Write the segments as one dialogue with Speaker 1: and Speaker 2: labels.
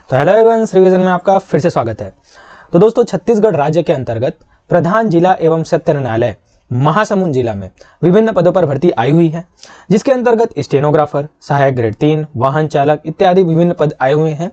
Speaker 1: तो hello everyone, revision में आपका फिर से स्वागत है। तो दोस्तों, छत्तीसगढ़ राज्य के अंतर्गत प्रधान जिला एवं सत्र न्यायालय महासमुंद जिला में विभिन्न पदों पर भर्ती आई हुई है, जिसके अंतर्गत स्टेनोग्राफर, सहायक ग्रेड 3, वाहन चालक इत्यादि विभिन्न पद आए हुए हैं।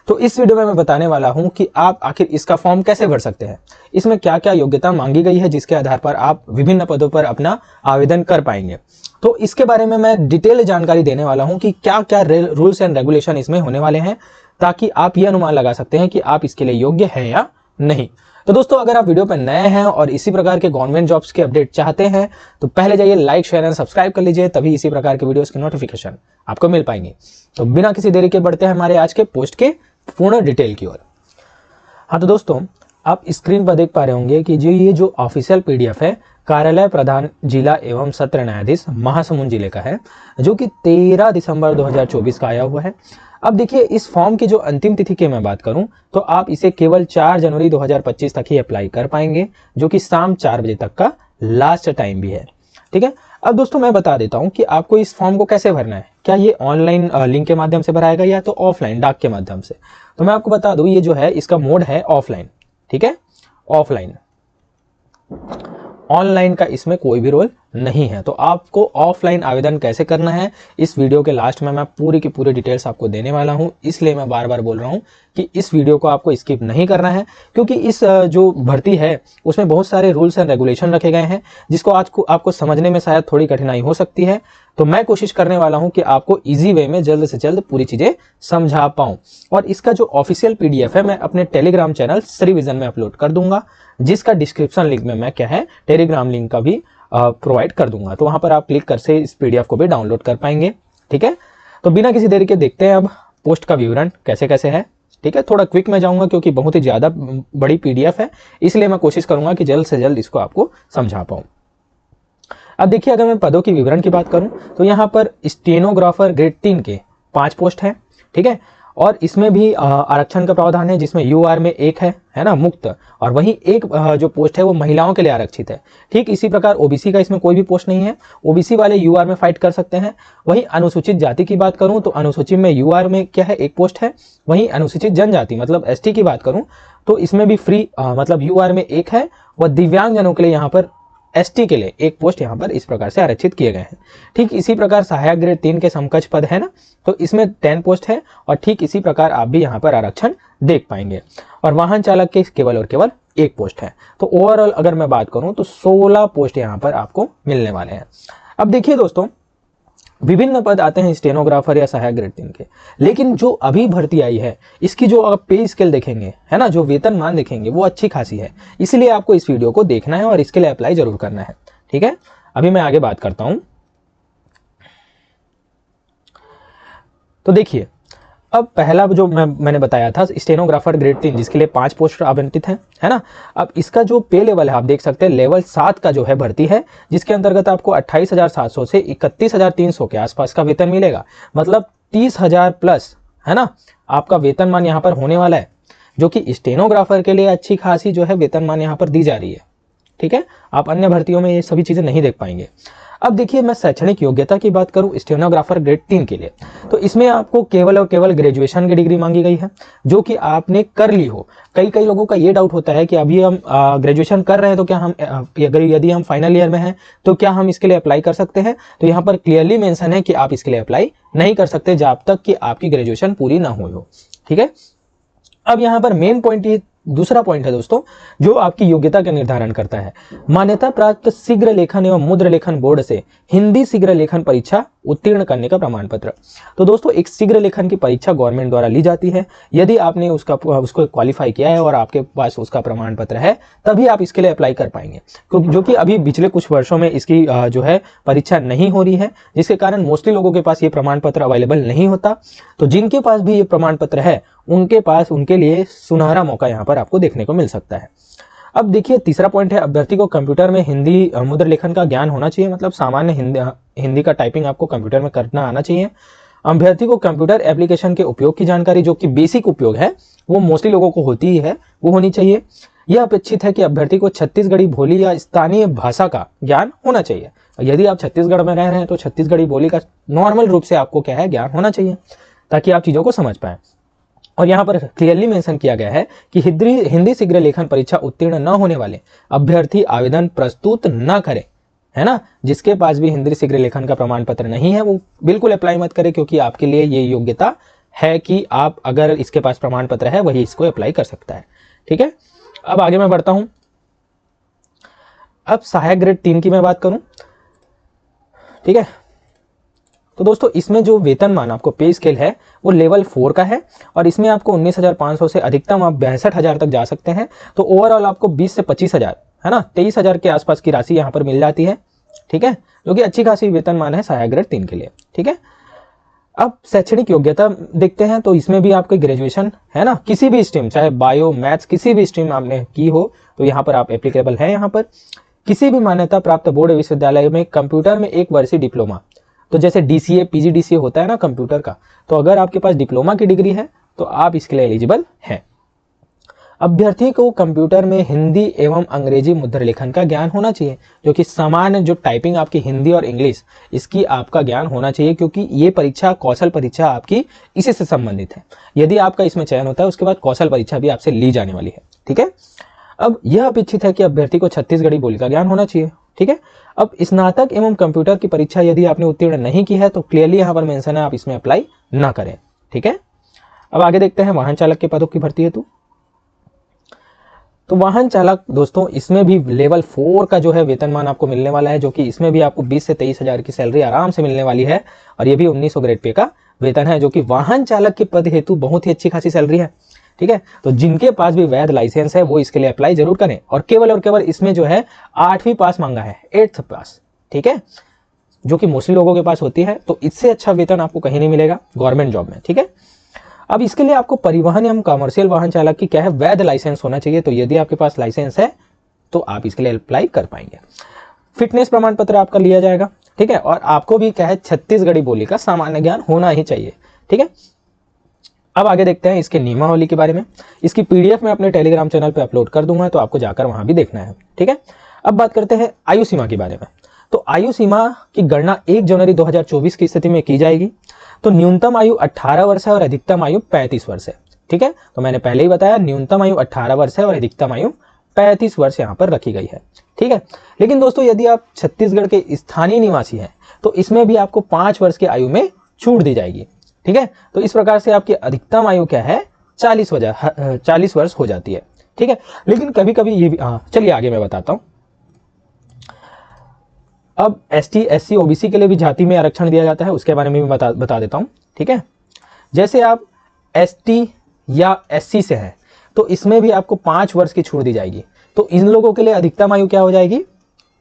Speaker 1: तो इस वीडियो में मैं बताने वाला हूं कि आप आखिर इसका फॉर्म कैसे भर सकते हैं, इसमें क्या क्या योग्यता मांगी गई है, जिसके आधार पर आप विभिन्न पदों पर अपना आवेदन कर पाएंगे। तो इसके बारे में मैं डिटेल जानकारी देने वाला हूं कि क्या क्या रूल्स एंड रेगुलेशन इसमें होने वाले हैं, ताकि आप ये अनुमान लगा सकते हैं कि आप इसके लिए योग्य हैं या नहीं। तो दोस्तों, अगर आप वीडियो पर नए हैं और इसी प्रकार के गवर्नमेंट जॉब्स के अपडेट चाहते हैं तो पहले जाइए लाइक, शेयर एंड सब्सक्राइब कर लीजिए, तभी इसी प्रकार के वीडियोस की नोटिफिकेशन आपको मिल पाएंगी। तो बिना किसी देरी के बढ़ते हैं हमारे आज के पोस्ट के पूर्ण डिटेल की ओर। हाँ, तो दोस्तों, आप स्क्रीन पर देख पा रहे होंगे कि ये जो ऑफिशियल पीडीएफ है कार्यालय प्रधान जिला एवं सत्र न्यायाधीश महासमुंद जिले का है, जो कि 13 दिसंबर 2024 का आया हुआ है। अब देखिए, इस फॉर्म की जो अंतिम तिथि की मैं बात करूं तो आप इसे केवल 4 जनवरी 2025 तक ही अप्लाई कर पाएंगे, जो कि शाम 4 बजे तक का लास्ट टाइम भी है। ठीक है। अब दोस्तों, मैं बता देता हूं कि आपको इस फॉर्म को कैसे भरना है। क्या ये ऑनलाइन लिंक के माध्यम से भराएगा या तो ऑफलाइन डाक के माध्यम से। तो मैं आपको बता दूं, ये जो है इसका मोड है ऑफलाइन। ठीक है, ऑफलाइन। ऑनलाइन का इसमें कोई भी रोल नहीं है। तो आपको ऑफलाइन आवेदन कैसे करना है, इस वीडियो के लास्ट में मैं पूरी की पूरी डिटेल्स आपको देने वाला हूं। इसलिए मैं बार बार बोल रहा हूं कि इस वीडियो को आपको स्किप नहीं करना है, क्योंकि इस जो भर्ती है उसमें बहुत सारे रूल्स एंड रेगुलेशन रखे गए हैं, जिसको आज को आपको समझने में शायद थोड़ी कठिनाई हो सकती है। तो मैं कोशिश करने वाला हूं कि आपको इजी वे में जल्द से जल्द पूरी चीजें समझा पाऊं। और इसका जो ऑफिशियल पीडीएफ है मैं अपने टेलीग्राम चैनल श्रीविजन में अपलोड कर दूंगा, जिसका डिस्क्रिप्शन लिंक में मैं क्या है टेलीग्राम लिंक का भी प्रोवाइड कर दूंगा। तो वहां पर आप क्लिक कर से इस पीडीएफ को भी डाउनलोड कर पाएंगे। ठीक है। तो बिना किसी देरी के देखते हैं अब पोस्ट का विवरण कैसे कैसे है। ठीक है, थोड़ा क्विक में जाऊंगा क्योंकि बहुत ही ज्यादा बड़ी पीडीएफ है, इसलिए मैं कोशिश करूंगा कि जल्द से जल्द इसको आपको समझा पाऊं। अब देखिए, अगर मैं पदों की विवरण की बात करूं तो यहाँ पर स्टेनोग्राफर ग्रेड 3 के 5 पोस्ट हैं। ठीक है, और इसमें भी आरक्षण का प्रावधान है, जिसमें यूआर में एक है ना मुक्त, और वहीं एक जो पोस्ट है वो महिलाओं के लिए आरक्षित है। ठीक इसी प्रकार ओबीसी का इसमें कोई भी पोस्ट नहीं है, ओबीसी वाले यूआर में फाइट कर सकते हैं। वहीं अनुसूचित जाति की बात करूं तो अनुसूचित में यूआर में क्या है एक पोस्ट है। वहीं अनुसूचित जनजाति मतलब एसटी की बात करूं तो इसमें भी फ्री मतलब यूआर में एक है, व दिव्यांग जनों के लिए यहाँ पर एसटी के लिए एक पोस्ट यहाँ पर इस प्रकार से आरक्षित किए गए हैं। ठीक इसी प्रकार सहायक ग्रेड 3 के समकक्ष पद है ना, तो इसमें 10 पोस्ट है, और ठीक इसी प्रकार आप भी यहाँ पर आरक्षण देख पाएंगे। और वाहन चालक के केवल और केवल एक पोस्ट है। तो ओवरऑल अगर मैं बात करूं तो 16 पोस्ट यहाँ पर आपको मिलने वाले हैं। अब देखिए दोस्तों, विभिन्न पद आते हैं स्टेनोग्राफर या सहायक ग्रेड 3 के, लेकिन जो अभी भर्ती आई है इसकी जो आप पे स्केल देखेंगे है ना, जो वेतनमान देखेंगे वो अच्छी खासी है। इसलिए आपको इस वीडियो को देखना है और इसके लिए अप्लाई जरूर करना है। ठीक है, अभी मैं आगे बात करता हूं। तो देखिए, अब पहला जो मैंने बताया था स्टेनोग्राफर ग्रेड 3, जिसके लिए 5 पोस्ट आवंटित हैं, है ना। अब इसका जो पे लेवल है आप देख सकते हैं, लेवल 7 का जो है भर्ती है, जिसके अंतर्गत आपको 28,700 से 31,300 के आसपास का वेतन मिलेगा। मतलब 30,000 प्लस है ना आपका वेतनमान यहाँ पर होने वाला है, जो कि स्टेनोग्राफर के लिए अच्छी खासी जो है वेतनमान यहाँ पर दी जा रही है। ठीक है, आप अन्य भर्तियों में ये सभी चीजें नहीं देख पाएंगे। अब देखिए, मैं शैक्षणिक योग्यता की बात करूं स्टेनोग्राफर ग्रेड 3 के लिए, तो इसमें आपको केवल और केवल ग्रेजुएशन की डिग्री मांगी गई है, जो कि आपने कर ली हो। कई लोगों का ये डाउट होता है कि अभी हम ग्रेजुएशन कर रहे हैं तो क्या हम यदि हम फाइनल ईयर में हैं तो क्या हम इसके लिए अप्लाई कर सकते हैं। तो यहाँ पर क्लियरली मेंशन है कि आप इसके लिए अप्लाई नहीं कर सकते जब तक कि आपकी ग्रेजुएशन पूरी ना हुई हो। ठीक है। अब यहाँ पर मेन पॉइंट ये दूसरा पॉइंट है दोस्तों, जो आपकी योग्यता का निर्धारण करता है। मान्यता प्राप्त शीघ्र लेखन एवं मुद्र लेखन बोर्ड से हिंदी शीघ्र लेखन परीक्षा उत्तीर्ण करने का प्रमाण पत्र। तो दोस्तों, एक शीघ्र लेखन की परीक्षा गवर्नमेंट द्वारा ली जाती है। यदि आपने उसको क्वालिफाई किया है और आपके पास उसका प्रमाण पत्र है, तभी आप इसके लिए अप्लाई कर पाएंगे, जो कि अभी पिछले कुछ वर्षों में इसकी जो है परीक्षा नहीं हो रही है, जिसके कारण मोस्टली लोगों के पास ये प्रमाण पत्र अवेलेबल नहीं होता। तो जिनके पास भी ये प्रमाण पत्र है उनके लिए सुनहरा मौका यहाँ पर आपको देखने को मिल सकता है। अब देखिए, तीसरा पॉइंट है अभ्यर्थी को कंप्यूटर में हिंदी मुद्र लेखन का ज्ञान होना चाहिए। मतलब सामान्य हिंदी का टाइपिंग आपको कंप्यूटर में करना आना चाहिए। अभ्यर्थी को कंप्यूटर एप्लीकेशन के उपयोग की जानकारी, जो कि बेसिक उपयोग है वो मोस्टली लोगों को होती ही है, वो होनी चाहिए। यह अपेक्षित है कि अभ्यर्थी को छत्तीसगढ़ी बोली या स्थानीय भाषा का ज्ञान होना चाहिए। यदि आप छत्तीसगढ़ में रह रहे हैं तो छत्तीसगढ़ी बोली का नॉर्मल रूप से आपको क्या है ज्ञान होना चाहिए, ताकि आप चीजों को समझ पाए। और यहाँ पर क्लियरली मेंशन किया गया है कि हिंदी शीघ्र लेखन परीक्षा उत्तीर्ण न होने वाले अभ्यर्थी आवेदन प्रस्तुत न करें, है ना। जिसके पास भी हिंदी शीघ्र लेखन का प्रमाण पत्र नहीं है वो बिल्कुल अप्लाई मत करें, क्योंकि आपके लिए ये योग्यता है कि आप अगर इसके पास प्रमाण पत्र है वही इसको अप्लाई कर सकता है। ठीक है, अब आगे मैं बढ़ता हूं। अब सहायक ग्रेड 3 की मैं बात करूं, ठीक है, तो दोस्तों इसमें जो वेतनमान आपको पे स्केल है वो लेवल 4 का है और इसमें आपको 19,500 से अधिकतम आप 62,000 तक जा सकते हैं। तो ओवरऑल आपको 20 से 25,000, है ना, 23,000 के आसपास की राशि यहाँ पर मिल जाती है। ठीक है, जो कि अच्छी खासी वेतनमान है सहायक ग्रेड 3 के लिए। ठीक है, अब शैक्षणिक योग्यता देखते हैं, तो इसमें भी आपकी ग्रेजुएशन, है ना, किसी भी स्ट्रीम, चाहे बायो मैथ्स किसी भी स्ट्रीम आपने की हो तो यहाँ पर आप एप्लीकेबल है। यहाँ पर किसी भी मान्यता प्राप्त बोर्ड विश्वविद्यालय में कंप्यूटर में 1 वर्षीय डिप्लोमा, तो जैसे DCA PGDCA होता है ना कंप्यूटर का, तो अगर आपके पास डिप्लोमा की डिग्री है तो आप इसके लिए एलिजिबल हैं। अभ्यर्थी को कंप्यूटर में हिंदी एवं अंग्रेजी मुद्रण लेखन का ज्ञान होना चाहिए, जो कि सामान्य जो टाइपिंग आपकी हिंदी और इंग्लिश इसकी आपका ज्ञान होना चाहिए, क्योंकि ये परीक्षा कौशल परीक्षा आपकी इसी से संबंधित है। यदि आपका इसमें चयन होता है उसके बाद कौशल परीक्षा भी आपसे ली जाने वाली है। ठीक है, अब यह अपेक्षित है कि अभ्यर्थी को छत्तीसगढ़ी बोली का ज्ञान होना चाहिए। ठीक है, अब स्नातक एवं कंप्यूटर की परीक्षा यदि आपने उत्तीर्ण नहीं की है तो क्लियरली यहाँ पर मेंशन है आप इसमें अप्लाई ना करें। ठीक है, अब आगे देखते हैं वाहन चालक के पदों की भर्ती हेतु। तो वाहन चालक दोस्तों इसमें भी लेवल 4 का जो है वेतनमान आपको मिलने वाला है, जो कि इसमें भी आपको 20 से 23,000 की सैलरी आराम से मिलने वाली है और ये भी 1900 ग्रेड पे का वेतन है, जो कि वाहन चालक के पद हेतु बहुत ही अच्छी खासी सैलरी है। ठीक है, तो जिनके पास भी वैध लाइसेंस है वो इसके लिए अप्लाई जरूर करें और केवल इसमें जो है 8वीं पास मांगा है, 8th पास। ठीक है, जो कि मोस्टली लोगों के पास होती है, तो इससे अच्छा वेतन आपको कहीं नहीं मिलेगा गवर्नमेंट जॉब में। ठीक है, अब इसके लिए आपको परिवहन एवं कमर्शियल वाहन चालक की क्या है वैध लाइसेंस होना चाहिए, तो यदि आपके पास लाइसेंस है तो आप इसके लिए अप्लाई कर पाएंगे। फिटनेस प्रमाण पत्र आपका लिया जाएगा। ठीक है, और आपको भी क्या है छत्तीसगढ़ी बोली का सामान्य ज्ञान होना ही चाहिए। ठीक है, अब आगे देखते हैं इसके नियमावली के बारे में। इसकी PDF मैं अपने टेलीग्राम चैनल पे अपलोड कर दूंगा, तो आपको जाकर वहां भी देखना है। ठीक है, अब बात करते हैं आयु सीमा के बारे में। तो आयु सीमा की गणना 1 जनवरी 2024 की स्थिति में की जाएगी। तो न्यूनतम आयु 18 वर्ष है और अधिकतम आयु 35 वर्ष है। ठीक है, तो मैंने पहले ही बताया न्यूनतम आयु 18 वर्ष है और अधिकतम आयु 35 वर्ष यहाँ पर रखी गई है। ठीक है, लेकिन दोस्तों यदि आप छत्तीसगढ़ के स्थानीय निवासी हैं तो इसमें भी आपको 5 वर्ष की आयु में छूट दी जाएगी। ठीक है, तो इस प्रकार से आपकी अधिकतम आयु क्या है 40 वर्ष हो जाती है। ठीक है, लेकिन कभी कभी ये भी चलिए आगे मैं बताता हूं। अब ST SC OBC के लिए भी जाति में आरक्षण दिया जाता है, उसके बारे में भी बता देता हूं। ठीक है, जैसे आप ST या SC से हैं तो इसमें भी आपको 5 वर्ष की छूट दी जाएगी। तो इन लोगों के लिए अधिकतम आयु क्या हो जाएगी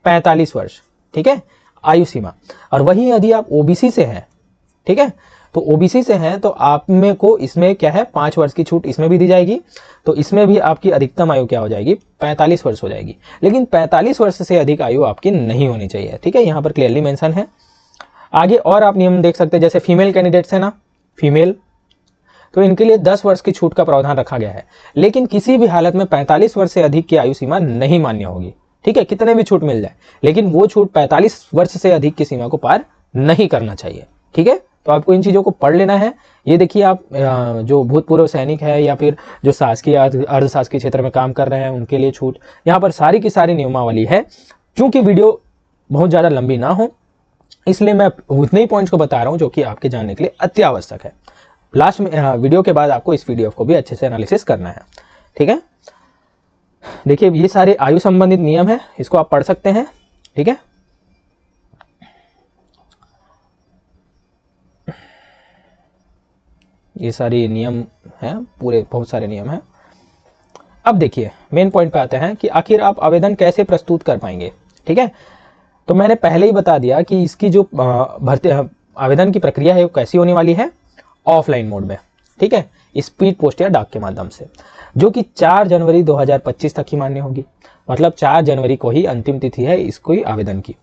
Speaker 1: 45 वर्ष। ठीक है, आयु सीमा। और वही यदि आप OBC से हैं, ठीक है, तो OBC से हैं तो आप में को इसमें क्या है 5 वर्ष की छूट इसमें भी दी जाएगी। तो इसमें भी आपकी अधिकतम आयु क्या हो जाएगी 45 वर्ष हो जाएगी, लेकिन 45 वर्ष से अधिक आयु आपकी नहीं होनी चाहिए। ठीक है, यहाँ पर क्लियरली मेंशन है। आगे और आप नियम देख सकते हैं, जैसे फीमेल कैंडिडेट्स है ना, फीमेल, तो इनके लिए 10 वर्ष की छूट का प्रावधान रखा गया है, लेकिन किसी भी हालत में 45 वर्ष से अधिक की आयु सीमा नहीं मान्य होगी। ठीक है, कितने भी छूट मिल जाए, लेकिन वो छूट 45 वर्ष से अधिक की सीमा को पार नहीं करना चाहिए। ठीक है, तो आपको इन चीजों को पढ़ लेना है। ये देखिए, आप जो भूतपूर्व सैनिक है या फिर जो शासकीय अर्धशासकीय क्षेत्र में काम कर रहे हैं उनके लिए छूट, यहाँ पर सारी की सारी नियमावली है। क्योंकि वीडियो बहुत ज्यादा लंबी ना हो इसलिए मैं उतने ही पॉइंट्स को बता रहा हूं जो कि आपके जानने के लिए अति आवश्यक है। लास्ट में वीडियो के बाद आपको इस PDF को भी अच्छे से एनालिसिस करना है। ठीक है, देखिए ये सारे आयु संबंधित नियम है, इसको आप पढ़ सकते हैं। ठीक है, ये सारे नियम हैं, पूरे बहुत सारे नियम हैं। अब देखिए मेन पॉइंट पे आते हैं कि आखिर आप आवेदन कैसे प्रस्तुत कर पाएंगे। ठीक है, तो मैंने पहले ही बता दिया कि इसकी जो भर्ती आवेदन की प्रक्रिया है वो कैसी होने वाली है, ऑफलाइन मोड में। ठीक है, स्पीड पोस्ट या डाक के माध्यम से, जो कि 4 जनवरी 2025 तक ही मान्य होगी। मतलब 4 जनवरी को ही अंतिम तिथि है इसको ही आवेदन की।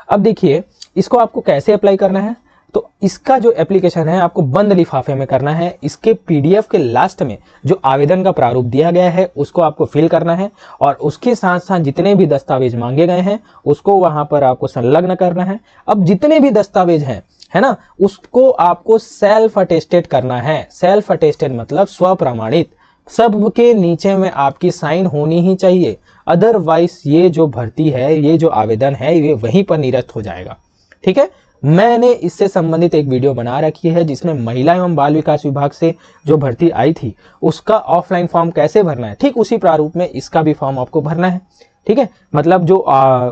Speaker 1: अब देखिए इसको आपको कैसे अप्लाई करना है, तो इसका जो एप्लीकेशन है आपको बंद लिफाफे में करना है। इसके PDF के लास्ट में जो आवेदन का प्रारूप दिया गया है उसको आपको फिल करना है और उसके साथ साथ जितने भी दस्तावेज मांगे गए हैं उसको वहां पर आपको संलग्न करना है। अब जितने भी दस्तावेज हैं, है ना, उसको आपको सेल्फ अटेस्टेड करना है। सेल्फ अटेस्टेड मतलब स्वप्रमाणित, सबके नीचे में आपकी साइन होनी ही चाहिए, अदरवाइज ये जो भर्ती है, ये जो आवेदन है, ये वहीं पर निरस्त हो जाएगा। ठीक है, मैंने इससे संबंधित एक वीडियो बना रखी है जिसमें महिला एवं बाल विकास विभाग से जो भर्ती आई थी उसका ऑफलाइन फॉर्म कैसे भरना है, ठीक उसी प्रारूप में इसका भी फॉर्म आपको भरना है। ठीक है, मतलब जो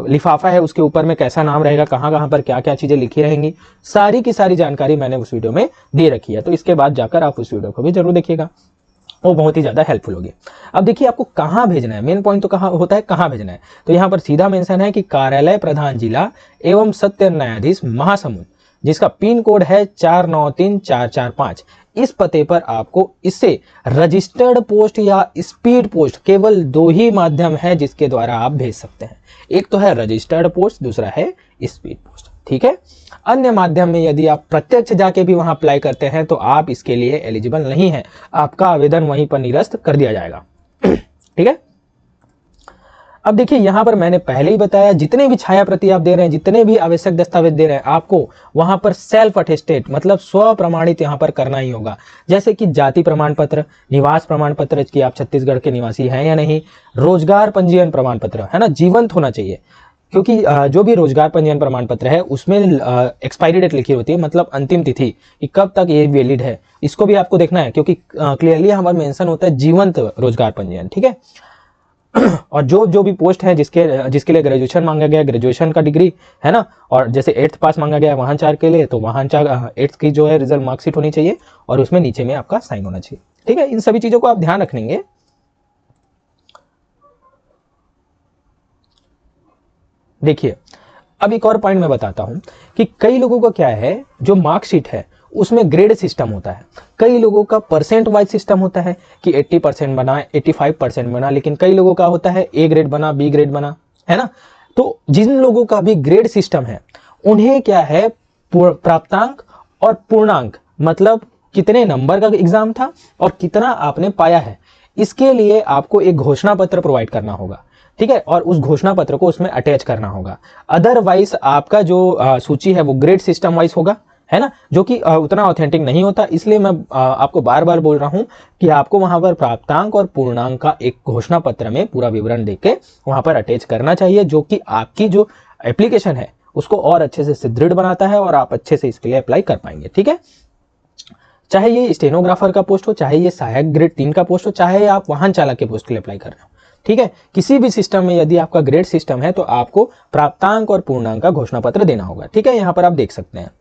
Speaker 1: लिफाफा है उसके ऊपर में कैसा नाम रहेगा, कहां कहां पर क्या क्या चीजें लिखी रहेंगी, सारी की सारी जानकारी मैंने उस वीडियो में दे रखी है। तो इसके बाद जाकर आप उस वीडियो को भी जरूर देखिएगा, वो बहुत ही ज्यादा हेल्पफुल होगी। अब देखिए आपको कहां भेजना है, मेन पॉइंट तो कहां होता है, कहां भेजना है। तो यहां पर सीधा मेंशन है कि कार्यालय प्रधान जिला एवं सत्य न्यायाधीश महासमुंद, जिसका पिन कोड है 493445, इस पते पर आपको इससे रजिस्टर्ड पोस्ट या स्पीड पोस्ट, केवल दो ही माध्यम है जिसके द्वारा आप भेज सकते हैं। एक तो है रजिस्टर्ड पोस्ट, दूसरा है स्पीड पोस्ट। ठीक है, अन्य माध्यम में यदि आप प्रत्यक्ष जाके भी वहां अप्लाई करते हैं तो आप इसके लिए एलिजिबल नहीं है, आपका आवेदन वहीं पर निरस्त कर दिया जाएगा। ठीक है, अब देखिए यहां पर मैंने पहले ही बताया, जितने भी छाया प्रति आप दे रहे हैं, जितने भी आवश्यक दस्तावेज दे रहे हैं, आपको वहां पर सेल्फ अटेस्टेड मतलब स्व प्रमाणित यहां पर करना ही होगा। जैसे कि जाति प्रमाण पत्र, निवास प्रमाण पत्र कि आप छत्तीसगढ़ के निवासी हैं या नहीं, रोजगार पंजीयन प्रमाण पत्र, है ना, जीवंत होना चाहिए, क्योंकि जो भी रोजगार पंजीयन प्रमाण पत्र है उसमें एक्सपायरी डेट लिखी होती है, मतलब अंतिम तिथि कि कब तक ये वैलिड है, इसको भी आपको देखना है, क्योंकि क्लियरली यहाँ पर मेंशन होता है जीवंत रोजगार पंजीयन। ठीक है, और जो भी पोस्ट है जिसके लिए ग्रेजुएशन मांगा गया, ग्रेजुएशन का डिग्री, है ना, और जैसे 8th पास मांगा गया वाहन चार के लिए, तो वाहन चार 8th की जो है रिजल्ट मार्कशीट होनी चाहिए और उसमें नीचे में आपका साइन होना चाहिए। ठीक है, इन सभी चीजों को आप ध्यान रखेंगे। देखिए अब एक और पॉइंट मैं बताता हूं कि कई लोगों का क्या है, जो मार्कशीट है उसमें ग्रेड सिस्टम होता है, कई लोगों का परसेंट वाइज सिस्टम होता है कि 80% बना, 85% बना, लेकिन कई लोगों का होता है ए ग्रेड बना, बी ग्रेड बना, है ना। तो जिन लोगों का भी ग्रेड सिस्टम है उन्हें क्या है, प्राप्तांक और पूर्णांक, मतलब कितने नंबर का एग्जाम था और कितना आपने पाया है, इसके लिए आपको एक घोषणा पत्र प्रोवाइड करना होगा। ठीक है, और उस घोषणा पत्र को उसमें अटैच करना होगा, अदरवाइज आपका जो सूची है वो ग्रेड सिस्टम वाइज होगा, है ना, जो कि उतना ऑथेंटिक नहीं होता। इसलिए मैं आपको बार बार बोल रहा हूं कि आपको वहां पर प्राप्तांक और पूर्णांक का एक घोषणा पत्र में पूरा विवरण देके वहां पर अटैच करना चाहिए, जो कि आपकी जो एप्लीकेशन है उसको और अच्छे से सुदृढ़ बनाता है और आप अच्छे से इसके लिए अप्लाई कर पाएंगे। ठीक है, चाहे ये स्टेनोग्राफर का पोस्ट हो, चाहे ये सहायक ग्रेड 3 का पोस्ट हो, चाहे आप वाहन चालक के पोस्ट के लिए अप्लाई कर रहे हो। ठीक है, किसी भी सिस्टम में यदि आपका ग्रेड सिस्टम है तो आपको प्राप्तांक और पूर्णांक का घोषणा पत्र देना होगा। ठीक है, यहां पर आप देख सकते हैं।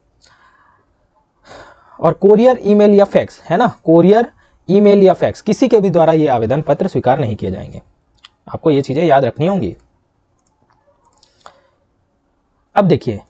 Speaker 1: और कोरियर, ईमेल या फैक्स, है ना, कोरियर, ईमेल या फैक्स, किसी के भी द्वारा ये आवेदन पत्र स्वीकार नहीं किए जाएंगे, आपको ये चीजें याद रखनी होंगी। अब देखिए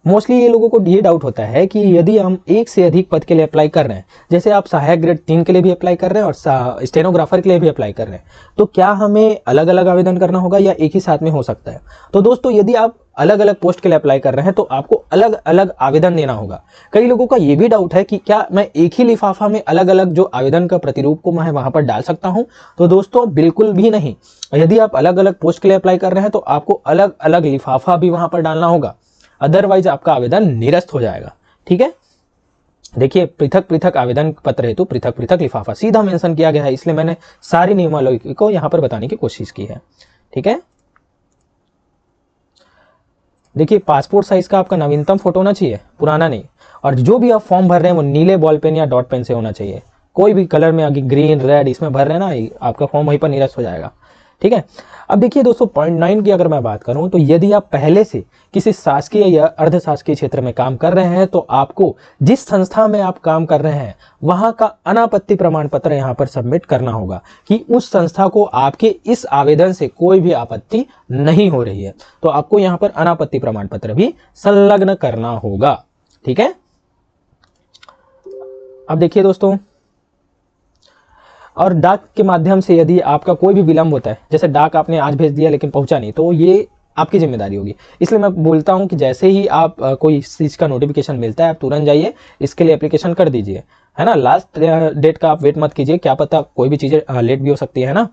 Speaker 1: मोस्टली ये लोगों को ये डाउट होता है कि यदि हम एक से अधिक पद के लिए अप्लाई कर रहे हैं, जैसे आप सहायक ग्रेड 3 के लिए भी अप्लाई कर रहे हैं और स्टेनोग्राफर के लिए भी अप्लाई कर रहे हैं, तो क्या हमें अलग अलग आवेदन करना होगा या एक ही साथ में हो सकता है? तो दोस्तों यदि आप अलग अलग पोस्ट के लिए अप्लाई कर रहे हैं तो आपको अलग अलग आवेदन देना होगा। कई लोगों का ये भी डाउट है कि क्या मैं एक ही लिफाफा में अलग अलग जो आवेदन का प्रतिरूप को मैं वहां पर डाल सकता हूं? तो दोस्तों बिल्कुल भी नहीं। यदि आप अलग अलग पोस्ट के लिए अप्लाई कर रहे हैं तो आपको अलग अलग लिफाफा भी वहां पर डालना होगा, अदरवाइज आपका आवेदन निरस्त हो जाएगा। ठीक है, देखिए पृथक पृथक आवेदन पत्र हेतु पृथक पृथक लिफाफा सीधा मेंशन किया गया है, इसलिए मैंने सारी नियमावली को यहां पर बताने की कोशिश की है। ठीक है, देखिए पासपोर्ट साइज का आपका नवीनतम फोटो होना चाहिए, पुराना नहीं, और जो भी आप फॉर्म भर रहे हैं वो नीले बॉल पेन या डॉट पेन से होना चाहिए, कोई भी कलर में अगर ग्रीन रेड इसमें भर रहे हैं ना, आपका फॉर्म वहीं पर निरस्त हो जाएगा। ठीक है, अब देखिए दोस्तों पॉइंट 9 की अगर मैं बात करूं तो यदि आप पहले से किसी शासकीय या अर्ध शासकीय क्षेत्र में काम कर रहे हैं तो आपको जिस संस्था में आप काम कर रहे हैं वहां का अनापत्ति प्रमाण पत्र यहां पर सबमिट करना होगा कि उस संस्था को आपके इस आवेदन से कोई भी आपत्ति नहीं हो रही है, तो आपको यहां पर अनापत्ति प्रमाण पत्र भी संलग्न करना होगा। ठीक है, अब देखिए दोस्तों, और डाक के माध्यम से यदि आपका कोई भी विलंब होता है, जैसे डाक आपने आज भेज दिया लेकिन पहुंचा नहीं, तो ये आपकी जिम्मेदारी होगी। इसलिए मैं बोलता हूं कि जैसे ही आप कोई चीज का नोटिफिकेशन मिलता है आप तुरंत जाइए इसके लिए एप्लीकेशन कर दीजिए, है ना। लास्ट डेट का आप वेट मत कीजिए, क्या पता कोई भी चीजें लेट भी हो सकती है ना।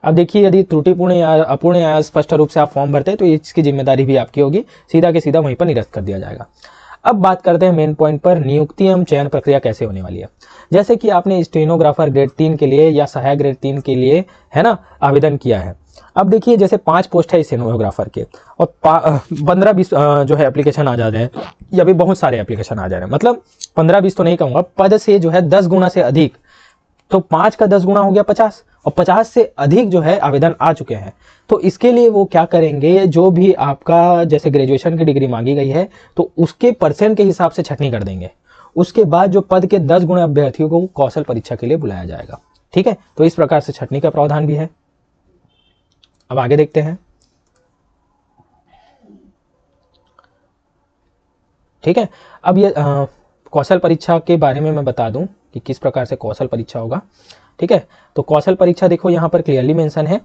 Speaker 1: अब देखिए यदि त्रुटिपूर्ण या अपूर्ण या स्पष्ट रूप से आप फॉर्म भरते हैं तो इसकी जिम्मेदारी भी आपकी होगी, सीधा के सीधा वहीं पर निरस्त कर दिया जाएगा। अब बात करते हैं मेन पॉइंट पर, नियुक्ति एवं चयन प्रक्रिया कैसे होने वाली है। जैसे कि आपने स्टेनोग्राफर ग्रेड 3 के लिए या सहायक ग्रेड 3 के लिए है ना आवेदन किया है। अब देखिए जैसे 5 पोस्ट है स्टेनोग्राफर के और 15-20 जो है एप्लीकेशन आ जा रहे हैं, या भी बहुत सारे एप्लीकेशन आ जा रहे हैं, मतलब 15-20 तो नहीं कहूंगा, पद से जो है 10 गुना से अधिक, तो 5 का 10 गुना हो गया 50, और 50 से अधिक जो है आवेदन आ चुके हैं। तो इसके लिए वो क्या करेंगे, जो भी आपका जैसे ग्रेजुएशन की डिग्री मांगी गई है तो उसके परसेंट के हिसाब से छंटनी कर देंगे। उसके बाद जो पद के 10 गुना अभ्यर्थियों को कौशल परीक्षा के लिए बुलाया जाएगा। ठीक है, तो इस प्रकार से छंटनी का प्रावधान भी है। अब आगे देखते हैं। ठीक है, अब ये कौशल परीक्षा के बारे में मैं बता दूं कि किस प्रकार से कौशल परीक्षा होगा। ठीक है, तो कौशल परीक्षा देखो यहाँ पर क्लियरली मेंशन है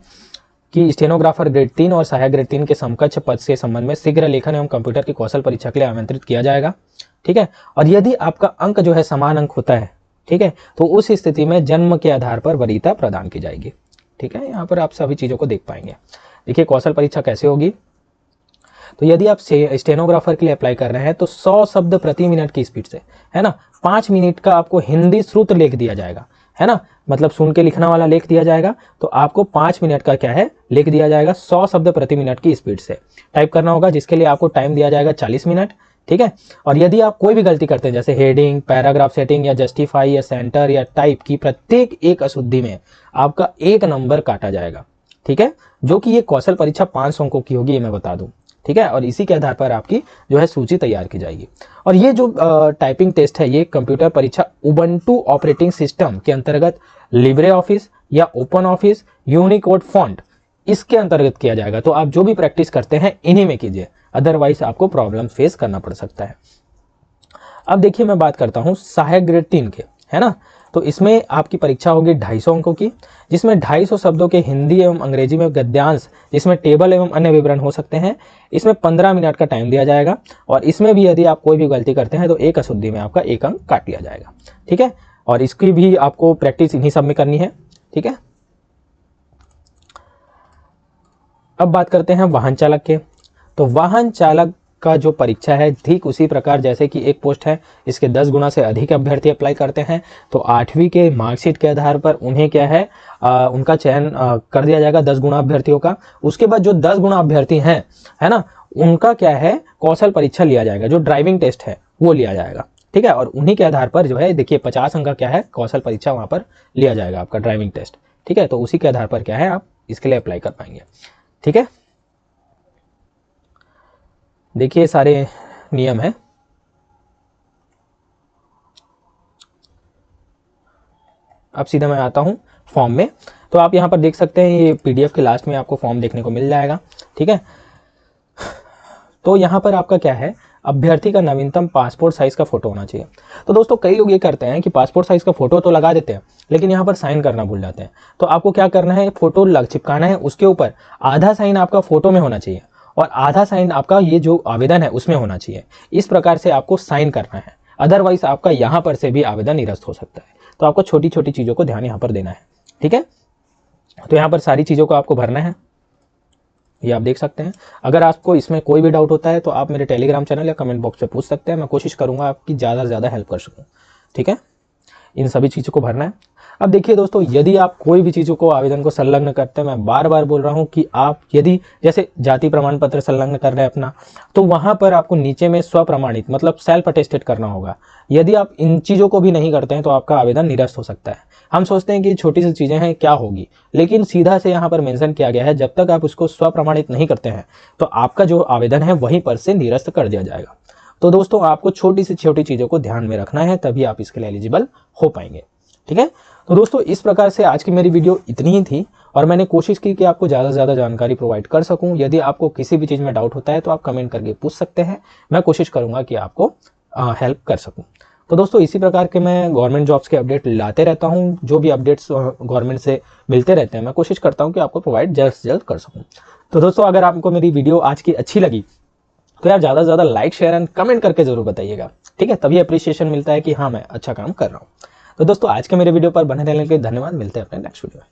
Speaker 1: कि स्टेनोग्राफर ग्रेड 3 और सहायक ग्रेड 3 के समकक्ष पद के संबंध में शीघ्र लेखन एवं कंप्यूटर की कौशल परीक्षा के लिए आमंत्रित किया जाएगा। ठीक है, और यदि आपका अंक जो है समान अंक होता है, ठीक है, तो उस स्थिति में जन्म के आधार पर वरीयता प्रदान की जाएगी। ठीक है, यहाँ पर आप सभी चीजों को देख पाएंगे। देखिए कौशल परीक्षा कैसे होगी, तो यदि आप स्टेनोग्राफर के लिए अप्लाई कर रहे हैं तो 100 शब्द प्रति मिनट की स्पीड से, है ना, 5 मिनट का आपको हिंदी श्रुत लेख दिया जाएगा, है ना, मतलब सुन के लिखना वाला लेख दिया जाएगा, तो आपको 5 मिनट का क्या है लेख दिया जाएगा 100 शब्द प्रति मिनट की स्पीड से टाइप करना होगा, जिसके लिए आपको टाइम दिया जाएगा 40 मिनट। ठीक है, और यदि आप कोई भी गलती करते हैं जैसे हेडिंग, पैराग्राफ सेटिंग या जस्टिफाई या सेंटर या टाइप की प्रत्येक एक अशुद्धि में आपका 1 नंबर काटा जाएगा। ठीक है, जो कि ये कौशल परीक्षा 500 अंकों की होगी, ये मैं बता दूं। ठीक है, और इसी के आधार पर आपकी जो है सूची तैयार की जाएगी। और ये जो टाइपिंग टेस्ट है, ये कंप्यूटर परीक्षा उबंटू ऑपरेटिंग सिस्टम के अंतर्गत लिब्रे ऑफिस या ओपन ऑफिस, यूनिकोड फॉन्ट, इसके अंतर्गत किया जाएगा। तो आप जो भी प्रैक्टिस करते हैं इन्हीं में कीजिए, अदरवाइज आपको प्रॉब्लम फेस करना पड़ सकता है। अब देखिए मैं बात करता हूं सहायक ग्रेड 3 के, है ना, तो इसमें आपकी परीक्षा होगी 250 अंकों की, जिसमें 250 शब्दों के हिंदी एवं अंग्रेजी में गद्यांश, जिसमें टेबल एवं अन्य विवरण हो सकते हैं। इसमें 15 मिनट का टाइम दिया जाएगा, और इसमें भी यदि आप कोई भी गलती करते हैं तो एक अशुद्धि में आपका 1 अंक काट लिया जाएगा। ठीक है, और इसकी भी आपको प्रैक्टिस इन्हीं सब में करनी है। ठीक है, अब बात करते हैं वाहन चालक के। तो वाहन चालक का जो परीक्षा है ठीक उसी प्रकार जैसे कि एक पोस्ट है, इसके 10 गुना से अधिक अभ्यर्थी अप्लाई करते हैं, तो 8वीं के मार्कशीट के आधार पर उन्हें क्या है उनका चयन कर दिया जाएगा 10 गुना अभ्यर्थियों का। उसके बाद जो 10 गुना अभ्यर्थी हैं, है ना, उनका क्या है कौशल परीक्षा लिया जाएगा, जो ड्राइविंग टेस्ट है वो लिया जाएगा। ठीक है, और उन्हीं के आधार पर जो है देखिए 50 अंक का क्या है कौशल परीक्षा वहां पर लिया जाएगा आपका ड्राइविंग टेस्ट। ठीक है, तो उसी के आधार पर क्या है आप इसके लिए अप्लाई कर पाएंगे। ठीक है, देखिए सारे नियम है। अब सीधा मैं आता हूं फॉर्म में, तो आप यहां पर देख सकते हैं ये पीडीएफ के लास्ट में आपको फॉर्म देखने को मिल जाएगा। ठीक है, तो यहां पर आपका क्या है, अभ्यर्थी का नवीनतम पासपोर्ट साइज का फोटो होना चाहिए। तो दोस्तों कई लोग ये करते हैं कि पासपोर्ट साइज का फोटो तो लगा देते हैं, लेकिन यहाँ पर साइन करना भूल जाते हैं। तो आपको क्या करना है, फोटो चिपकाना है, उसके ऊपर आधा साइन आपका फोटो में होना चाहिए और आधा साइन आपका ये जो आवेदन है उसमें होना चाहिए। इस प्रकार से आपको साइन करना है, अदरवाइज आपका यहाँ पर से भी आवेदन निरस्त हो सकता है। तो आपको छोटी छोटी चीजों को ध्यान यहाँ पर देना है। ठीक है, तो यहाँ पर सारी चीजों को आपको भरना है, ये आप देख सकते हैं। अगर आपको इसमें कोई भी डाउट होता है तो आप मेरे टेलीग्राम चैनल या कमेंट बॉक्स पे पूछ सकते हैं, मैं कोशिश करूंगा आपकी ज़्यादा से ज़्यादा हेल्प कर सकूं। ठीक है, इन सभी चीज़ों को भरना है। अब देखिए दोस्तों, यदि आप कोई भी चीज़ों को आवेदन को संलग्न करते हैं, मैं बार बार बोल रहा हूं कि आप यदि जैसे जाति प्रमाण पत्र संलग्न कर रहे हैं अपना, तो वहां पर आपको नीचे में स्वप्रमाणित मतलब सेल्फ अटेस्टेड करना होगा। यदि आप इन चीज़ों को भी नहीं करते हैं तो आपका आवेदन निरस्त हो सकता है। हम सोचते हैं कि छोटी सी चीज़ें हैं क्या होगी, लेकिन सीधा से यहाँ पर मेंशन किया गया है जब तक आप उसको स्वप्रमाणित नहीं करते हैं तो आपका जो आवेदन है वहीं पर से निरस्त कर दिया जाएगा। तो दोस्तों आपको छोटी से छोटी चीज़ों को ध्यान में रखना है, तभी आप इसके लिए एलिजिबल हो पाएंगे। ठीक है, तो दोस्तों इस प्रकार से आज की मेरी वीडियो इतनी ही थी और मैंने कोशिश की कि आपको ज़्यादा से ज़्यादा जानकारी प्रोवाइड कर सकूं। यदि आपको किसी भी चीज़ में डाउट होता है तो आप कमेंट करके पूछ सकते हैं, मैं कोशिश करूंगा कि आपको हेल्प कर सकूं। तो दोस्तों इसी प्रकार के मैं गवर्नमेंट जॉब्स के अपडेट लाते रहता हूं, जो भी अपडेट्स गवर्नमेंट से मिलते रहते हैं मैं कोशिश करता हूं कि आपको प्रोवाइड जल्द से जल्द कर सकूं। तो दोस्तों अगर आपको मेरी वीडियो आज की अच्छी लगी तो यार ज़्यादा से ज़्यादा लाइक शेयर एंड कमेंट करके जरूर बताइएगा। ठीक है, तभी अप्रिसिएशन मिलता है कि हाँ मैं अच्छा काम कर रहा हूँ। तो दोस्तों आज के मेरे वीडियो पर बने रहने के लिए धन्यवाद, मिलते हैं अपने नेक्स्ट वीडियो में।